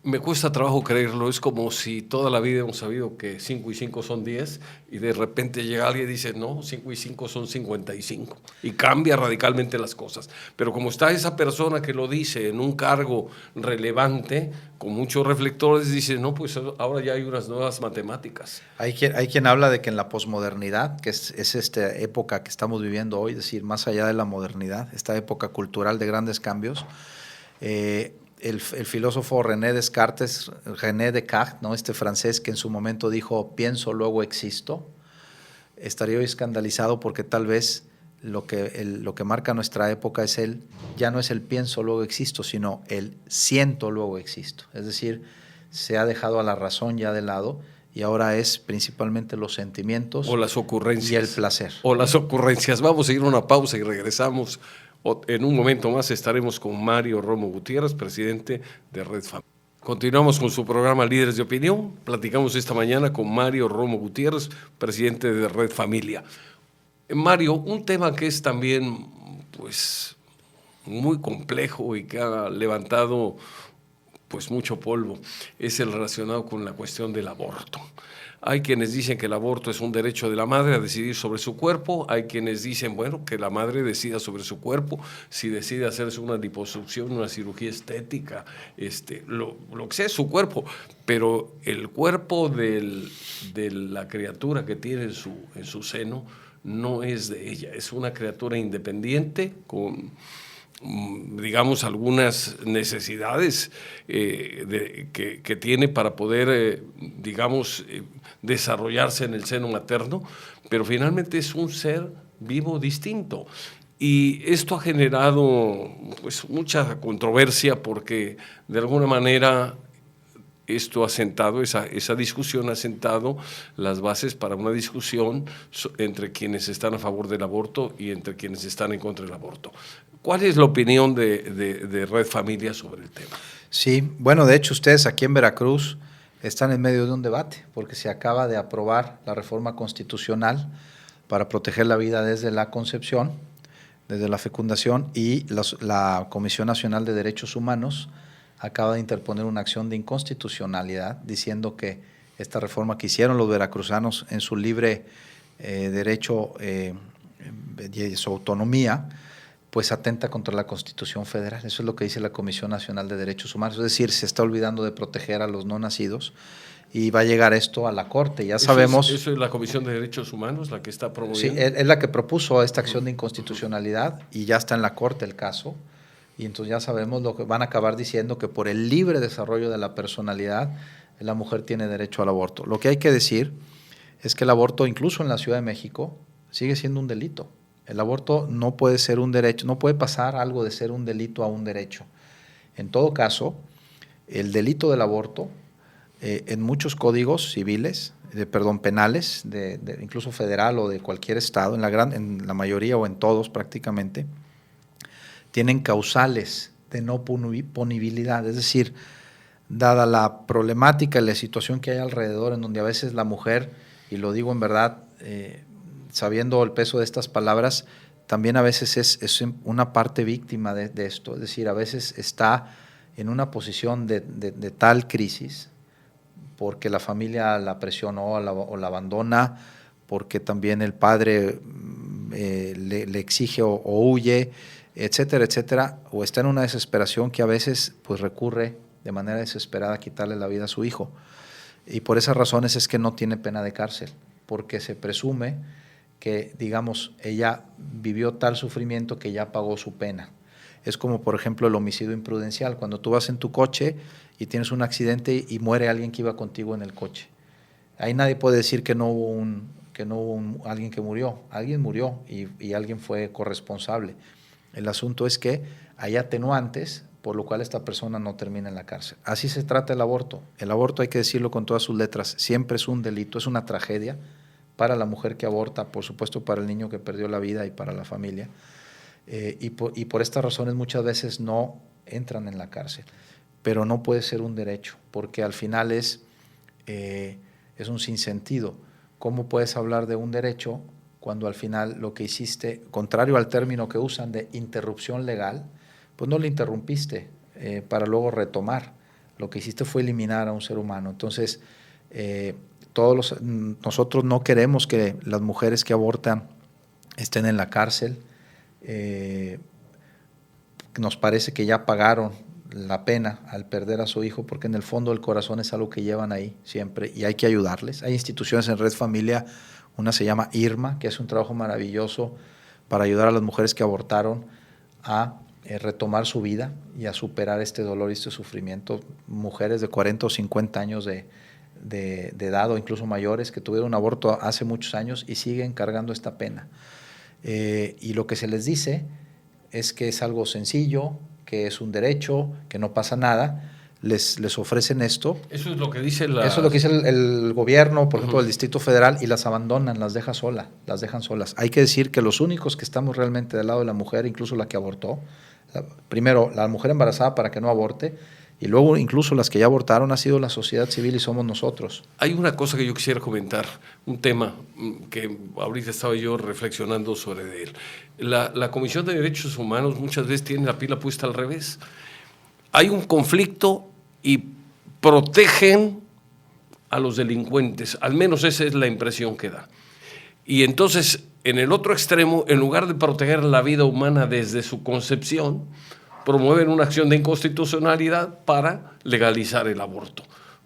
Me cuesta trabajo creerlo, es como si toda la vida hemos sabido que 5 y 5 son 10 y de repente llega alguien y dice, no, 5 y 5 son 55 y cambia radicalmente las cosas. Pero como está esa persona que lo dice en un cargo relevante, con muchos reflectores, dice, no, pues ahora ya hay unas nuevas matemáticas. Hay quien habla de que en la posmodernidad, que es esta época que estamos viviendo hoy, es decir, más allá de la modernidad, esta época cultural de grandes cambios, el filósofo René Descartes, ¿no? Este francés que en su momento dijo pienso, luego existo, estaría hoy escandalizado porque tal vez lo que marca nuestra época es ya no es el pienso, luego existo, sino el siento, luego existo. Es decir, se ha dejado a la razón ya de lado y ahora es principalmente los sentimientos o las ocurrencias y el placer. O las ocurrencias. Vamos a ir a una pausa y regresamos. En un momento más estaremos con Mario Romo Gutiérrez, presidente de Red Familia. Continuamos con su programa Líderes de Opinión. Platicamos esta mañana con Mario Romo Gutiérrez, presidente de Red Familia. Mario, un tema que es también pues, muy complejo y que ha levantado pues, mucho polvo es el relacionado con la cuestión del aborto. Hay quienes dicen que el aborto es un derecho de la madre a decidir sobre su cuerpo, hay quienes dicen, bueno, que la madre decida sobre su cuerpo, si decide hacerse una liposucción, una cirugía estética, lo que sea es su cuerpo, pero el cuerpo de la criatura que tiene en su seno no es de ella, es una criatura independiente con, digamos, algunas necesidades que tiene para poder, digamos, desarrollarse en el seno materno, pero finalmente es un ser vivo distinto. Y esto ha generado pues, mucha controversia porque de alguna manera esto ha sentado, esa discusión ha sentado las bases para una discusión entre quienes están a favor del aborto y entre quienes están en contra del aborto. ¿Cuál es la opinión de Red Familia sobre el tema? Sí, bueno, de hecho ustedes aquí en Veracruz están en medio de un debate porque se acaba de aprobar la reforma constitucional para proteger la vida desde la concepción, desde la fecundación, y la Comisión Nacional de Derechos Humanos acaba de interponer una acción de inconstitucionalidad diciendo que esta reforma que hicieron los veracruzanos en su libre derecho y su autonomía, pues atenta contra la Constitución Federal. Eso es lo que dice la Comisión Nacional de Derechos Humanos. Es decir, se está olvidando de proteger a los no nacidos y va a llegar esto a la Corte. Ya sabemos… ¿Eso es la Comisión de Derechos Humanos la que está promoviendo? Sí, es la que propuso esta acción de inconstitucionalidad y ya está en la Corte el caso. Y entonces ya sabemos lo que van a acabar diciendo, que por el libre desarrollo de la personalidad, la mujer tiene derecho al aborto. Lo que hay que decir es que el aborto, incluso en la Ciudad de México, sigue siendo un delito. El aborto no puede ser un derecho, no puede pasar algo de ser un delito a un derecho. En todo caso, el delito del aborto, en muchos códigos civiles, penales, incluso federal o de cualquier estado, en la mayoría o en todos prácticamente, tienen causales de no punibilidad, es decir, dada la problemática y la situación que hay alrededor, en donde a veces la mujer, y lo digo en verdad, sabiendo el peso de estas palabras, también a veces es una parte víctima de esto, es decir, a veces está en una posición de tal crisis porque la familia la presionó o la abandona, porque también el padre le exige o huye, etcétera, etcétera, o está en una desesperación que a veces pues recurre de manera desesperada a quitarle la vida a su hijo. Y por esas razones es que no tiene pena de cárcel, porque se presume que, digamos, ella vivió tal sufrimiento que ya pagó su pena. Es como, por ejemplo, el homicidio imprudencial, cuando tú vas en tu coche y tienes un accidente y muere alguien que iba contigo en el coche. Ahí nadie puede decir que no hubo alguien que murió. Alguien murió y alguien fue corresponsable. El asunto es que hay atenuantes por lo cual esta persona no termina en la cárcel. Así se trata el aborto. El aborto, hay que decirlo con todas sus letras, siempre es un delito, es una tragedia para la mujer que aborta, por supuesto para el niño que perdió la vida y para la familia. Y por estas razones muchas veces no entran en la cárcel. Pero no puede ser un derecho, porque al final es un sinsentido. ¿Cómo puedes hablar de un derecho cuando al final lo que hiciste, contrario al término que usan de interrupción legal, pues no le interrumpiste para luego retomar? lo que hiciste fue eliminar a un ser humano. Entonces, nosotros no queremos que las mujeres que abortan estén en la cárcel. Nos parece que ya pagaron la pena al perder a su hijo, porque en el fondo del corazón es algo que llevan ahí siempre y hay que ayudarles. Hay instituciones en Red Familia, una se llama IRMA, que hace un trabajo maravilloso para ayudar a las mujeres que abortaron a retomar su vida y a superar este dolor y este sufrimiento. Mujeres de 40 o 50 años de edad o incluso mayores que tuvieron un aborto hace muchos años y siguen cargando esta pena. Y lo que se les dice es que es algo sencillo, que es un derecho, que no pasa nada. Les ofrecen esto. Eso es lo que dice Eso es lo que dice el gobierno, por ejemplo, el Distrito Federal, y las abandonan, las dejan solas. Hay que decir que los únicos que estamos realmente del lado de la mujer, incluso la que abortó, primero la mujer embarazada para que no aborte, y luego incluso las que ya abortaron, ha sido la sociedad civil y somos nosotros. Hay una cosa que yo quisiera comentar, un tema que ahorita estaba yo reflexionando sobre él. La Comisión de Derechos Humanos muchas veces tiene la pila puesta al revés. Hay un conflicto y protegen a los delincuentes, al menos esa es la impresión que da. Y entonces, en el otro extremo, en lugar de proteger la vida humana desde su concepción, promueven una acción de inconstitucionalidad para legalizar el aborto.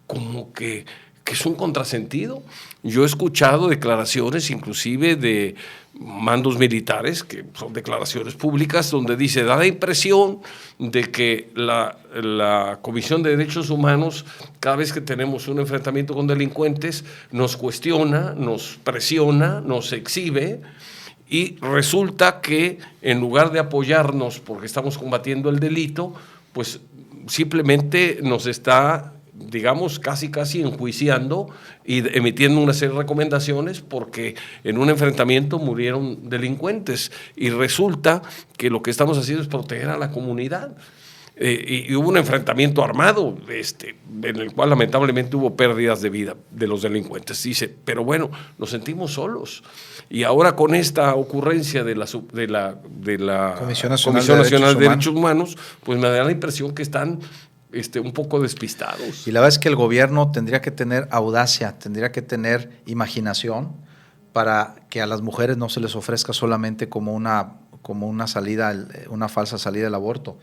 Como que es un contrasentido. Yo he escuchado declaraciones inclusive de mandos militares, que son declaraciones públicas, donde dice, da la impresión de que la Comisión de Derechos Humanos, cada vez que tenemos un enfrentamiento con delincuentes, nos cuestiona, nos presiona, nos exhibe, y resulta que en lugar de apoyarnos porque estamos combatiendo el delito, pues simplemente nos está, digamos, casi enjuiciando y emitiendo una serie de recomendaciones porque en un enfrentamiento murieron delincuentes y resulta que lo que estamos haciendo es proteger a la comunidad. Y hubo un enfrentamiento armado en el cual lamentablemente hubo pérdidas de vida de los delincuentes. Dice, pero bueno, nos sentimos solos. Y ahora con esta ocurrencia de la Comisión Nacional de Derechos Humanos, pues me da la impresión que están un poco despistados. Y la verdad es que el gobierno tendría que tener audacia, tendría que tener imaginación para que a las mujeres no se les ofrezca solamente como una salida, una falsa salida del aborto.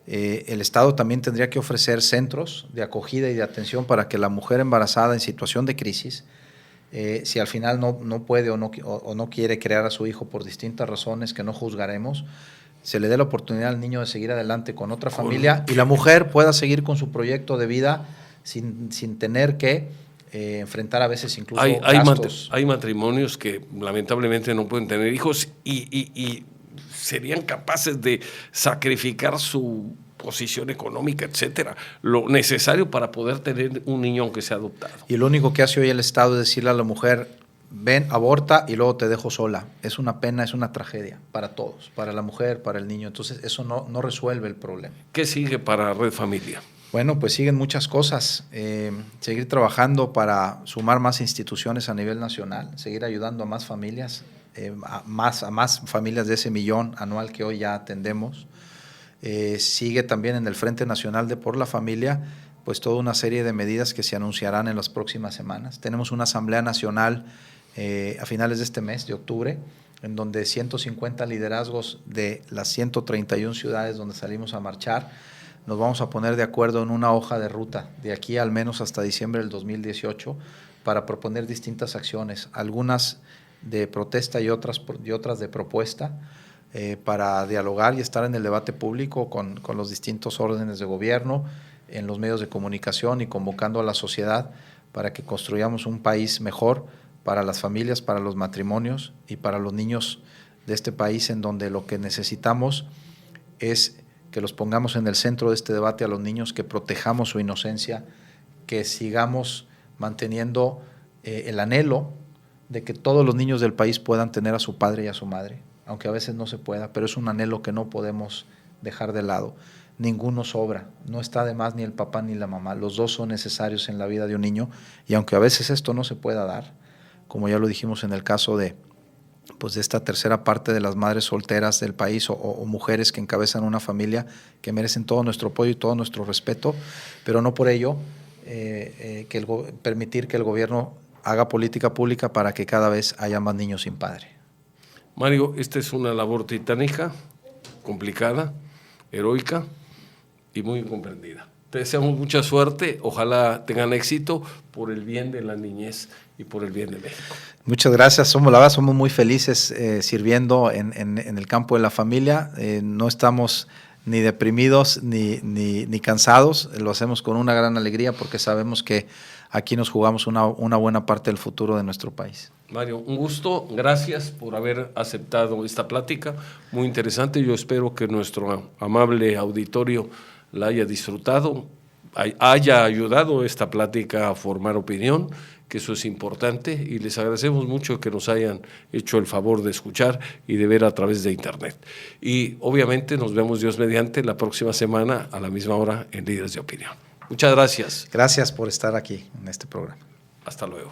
El Estado también tendría que ofrecer centros de acogida y de atención para que la mujer embarazada en situación de crisis, si al final no puede o no quiere crear a su hijo por distintas razones que no juzgaremos, se le dé la oportunidad al niño de seguir adelante con otra familia y la mujer pueda seguir con su proyecto de vida sin tener que enfrentar a veces incluso gastos. Hay matrimonios que lamentablemente no pueden tener hijos y serían capaces de sacrificar su posición económica, etcétera, lo necesario para poder tener un niño aunque sea adoptado. Y lo único que hace hoy el Estado es decirle a la mujer, ven, aborta y luego te dejo sola. Es una pena, es una tragedia para todos, para la mujer, para el niño. Entonces eso no resuelve el problema. ¿Qué sigue para Red Familia? Bueno, pues siguen muchas cosas. Seguir trabajando para sumar más instituciones a nivel nacional, seguir ayudando a más familias, a más familias de ese 1 millón anual que hoy ya atendemos. Sigue también en el Frente Nacional de Por la Familia, pues toda una serie de medidas que se anunciarán en las próximas semanas. Tenemos una asamblea nacional a finales de este mes, de octubre, en donde 150 liderazgos de las 131 ciudades donde salimos a marchar, nos vamos a poner de acuerdo en una hoja de ruta de aquí al menos hasta diciembre del 2018 para proponer distintas acciones, algunas de protesta y otras de propuesta, para dialogar y estar en el debate público con los distintos órdenes de gobierno, en los medios de comunicación y convocando a la sociedad para que construyamos un país mejor para las familias, para los matrimonios y para los niños de este país, en donde lo que necesitamos es que los pongamos en el centro de este debate a los niños, que protejamos su inocencia, que sigamos manteniendo el anhelo de que todos los niños del país puedan tener a su padre y a su madre, aunque a veces no se pueda, pero es un anhelo que no podemos dejar de lado. Ninguno sobra, no está de más ni el papá ni la mamá, los dos son necesarios en la vida de un niño, y aunque a veces esto no se pueda dar, como ya lo dijimos en el caso de pues de esta tercera parte de las madres solteras del país o mujeres que encabezan una familia que merecen todo nuestro apoyo y todo nuestro respeto, pero no por ello permitir que el gobierno haga política pública para que cada vez haya más niños sin padre. Mario, esta es una labor titánica, complicada, heroica y muy incomprendida. Te deseamos mucha suerte, ojalá tengan éxito por el bien de la niñez y por el bien de México. Muchas gracias, somos muy felices sirviendo en el campo de la familia, no estamos ni deprimidos ni cansados, lo hacemos con una gran alegría porque sabemos que aquí nos jugamos una buena parte del futuro de nuestro país. Mario, un gusto, gracias por haber aceptado esta plática, muy interesante. Yo espero que nuestro amable auditorio la haya disfrutado, haya ayudado esta plática a formar opinión, que eso es importante, y les agradecemos mucho que nos hayan hecho el favor de escuchar y de ver a través de internet. Y obviamente nos vemos, Dios mediante, la próxima semana a la misma hora en Líderes de Opinión. Muchas gracias. Gracias por estar aquí en este programa. Hasta luego.